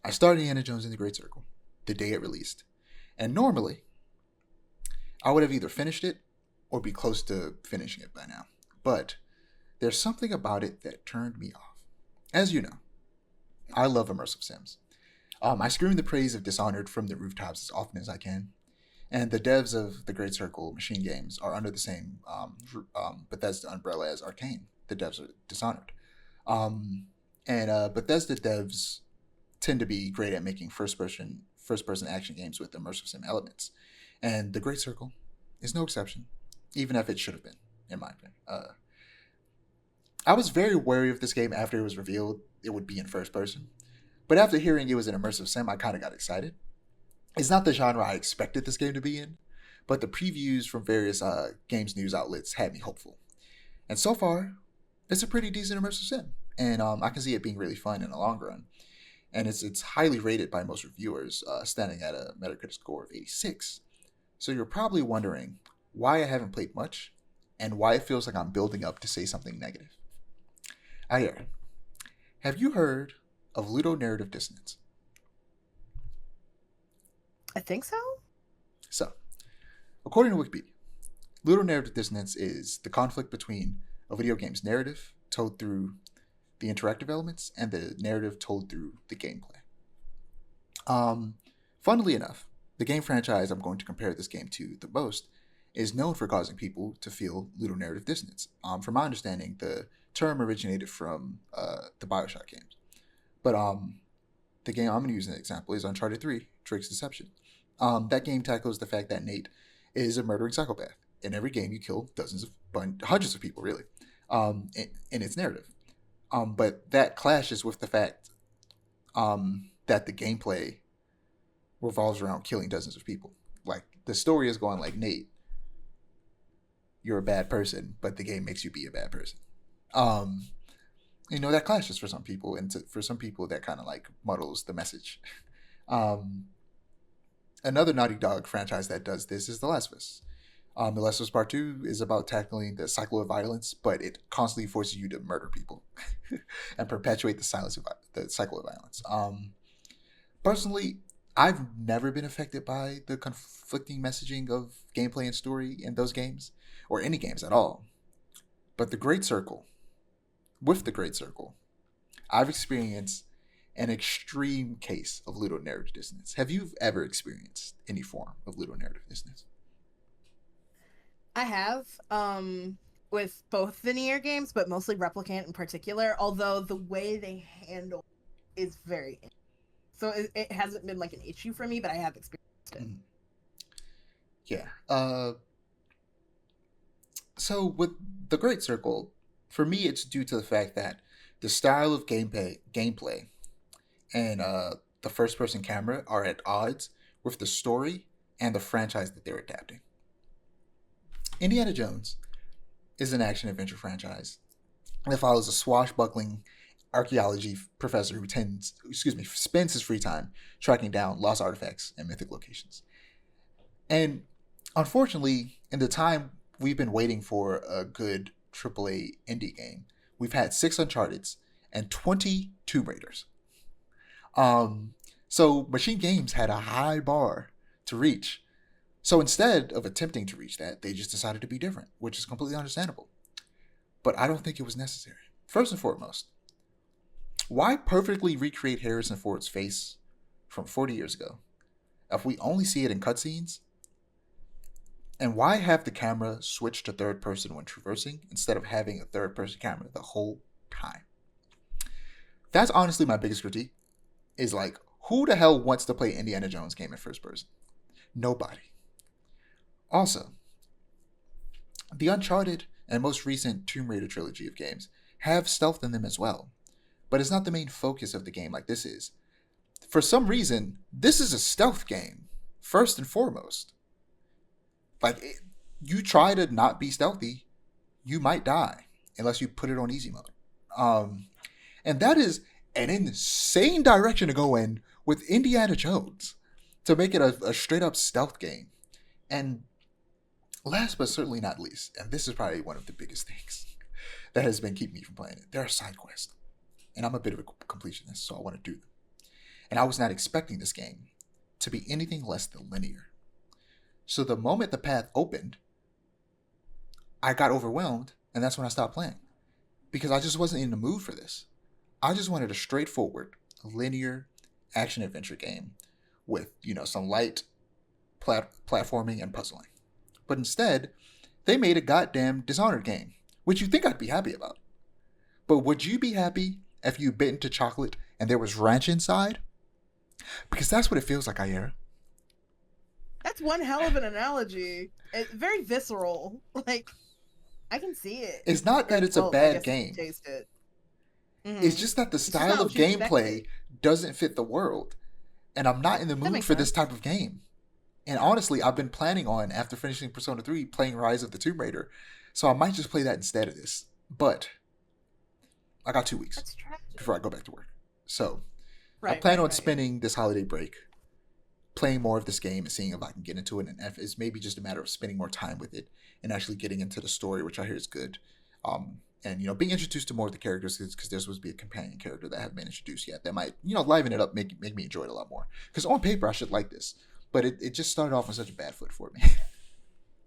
I started Indiana Jones in the Great Circle the day it released. And normally, I would have either finished it or be close to finishing it by now. But there's something about it that turned me off. As you know, I love immersive sims. I scream the praise of Dishonored from the rooftops as often as I can. And the devs of the Great Circle Machine Games are under the same Bethesda umbrella as Arcane. The devs are Dishonored. And Bethesda devs tend to be great at making first person action games with immersive sim elements, and the Great Circle is no exception, even if it should have been, in my opinion. I was very wary of this game after it was revealed it would be in first person, but after hearing it was an immersive sim, I kind of got excited. It's not the genre I expected this game to be in, but the previews from various games news outlets had me hopeful. And so far, it's a pretty decent immersive sim, and I can see it being really fun in the long run. And it's highly rated by most reviewers, standing at a Metacritic score of 86. So you're probably wondering why I haven't played much, and why it feels like I'm building up to say something negative. Ayer, have you heard of ludonarrative dissonance? I think so. So, according to Wikipedia, ludonarrative dissonance is the conflict between a video game's narrative told through the interactive elements and the narrative told through the gameplay. Funnily enough, the game franchise I'm going to compare this game to the most is known for causing people to feel ludonarrative dissonance. From my understanding, the term originated from the Bioshock games. But the game I'm going to use as an example is Uncharted 3, Drake's Deception. That game tackles the fact that Nate is a murdering psychopath. In every game, you kill hundreds of people, really, in its narrative. But that clashes with the fact that the gameplay revolves around killing dozens of people. Like, the story is going like, Nate, you're a bad person, but the game makes you be a bad person. That clashes for some people, and for some people that kind of like muddles the message. Another Naughty Dog franchise that does this is The Last of Us. The Last of Us Part 2 is about tackling the cycle of violence, but it constantly forces you to murder people and perpetuate the cycle of violence. Personally, I've never been affected by the conflicting messaging of gameplay and story in those games, or any games at all. But with the Great Circle, I've experienced an extreme case of ludonarrative dissonance. Have you ever experienced any form of ludonarrative dissonance? I have, with both the Nier games, but mostly Replicant in particular, although the way they handle is very interesting. So it hasn't been like an issue for me, but I have experienced it. Yeah. So with the Great Circle, for me, it's due to the fact that the style of gameplay and the first-person camera are at odds with the story and the franchise that they're adapting. Indiana Jones is an action-adventure franchise that follows a swashbuckling archaeology professor who spends his free time tracking down lost artifacts and mythic locations. And unfortunately, in the time we've been waiting for a good AAA indie game, we've had 6 Uncharted's and 20 Tomb Raiders. So Machine Games had a high bar to reach. So instead of attempting to reach that, they just decided to be different, which is completely understandable. But I don't think it was necessary. First and foremost, why perfectly recreate Harrison Ford's face from 40 years ago if we only see it in cutscenes? And why have the camera switch to third person when traversing instead of having a third person camera the whole time? That's honestly my biggest critique. Is like, who the hell wants to play Indiana Jones game in first person? Nobody. Also, the Uncharted and most recent Tomb Raider trilogy of games have stealth in them as well, but it's not the main focus of the game like this is. For some reason, this is a stealth game, first and foremost. Like, you try to not be stealthy, you might die, unless you put it on easy mode. And that is an insane direction to go in with Indiana Jones, to make it a straight-up stealth game. And last but certainly not least, and this is probably one of the biggest things that has been keeping me from playing it, there are side quests. And I'm a bit of a completionist, so I want to do them. and I was not expecting this game to be anything less than linear. So the moment the path opened, I got overwhelmed, and that's when I stopped playing. Because I just wasn't in the mood for this. I just wanted a straightforward, linear action adventure game with, some light platforming and puzzling. But instead, they made a goddamn Dishonored game, which you think I'd be happy about. But would you be happy if you bit into chocolate and there was ranch inside? Because that's what it feels like, Ayera. That's one hell of an analogy. It's very visceral. Like, I can see it. It's not that it's a bad game. Taste it. Mm-hmm. It's just that the style of gameplay doesn't fit the world. And I'm not in the mood for this type of game. And honestly, I've been planning on, after finishing Persona 3, playing Rise of the Tomb Raider. So I might just play that instead of this. But I got 2 weeks before I go back to work. So I plan on spending this holiday break playing more of this game and seeing if I can get into it. And if it's maybe just a matter of spending more time with it and actually getting into the story, which I hear is good. And being introduced to more of the characters, because there's supposed to be a companion character that haven't been introduced yet that might, liven it up, make me enjoy it a lot more. Because on paper, I should like this. But it just started off on such a bad foot for me.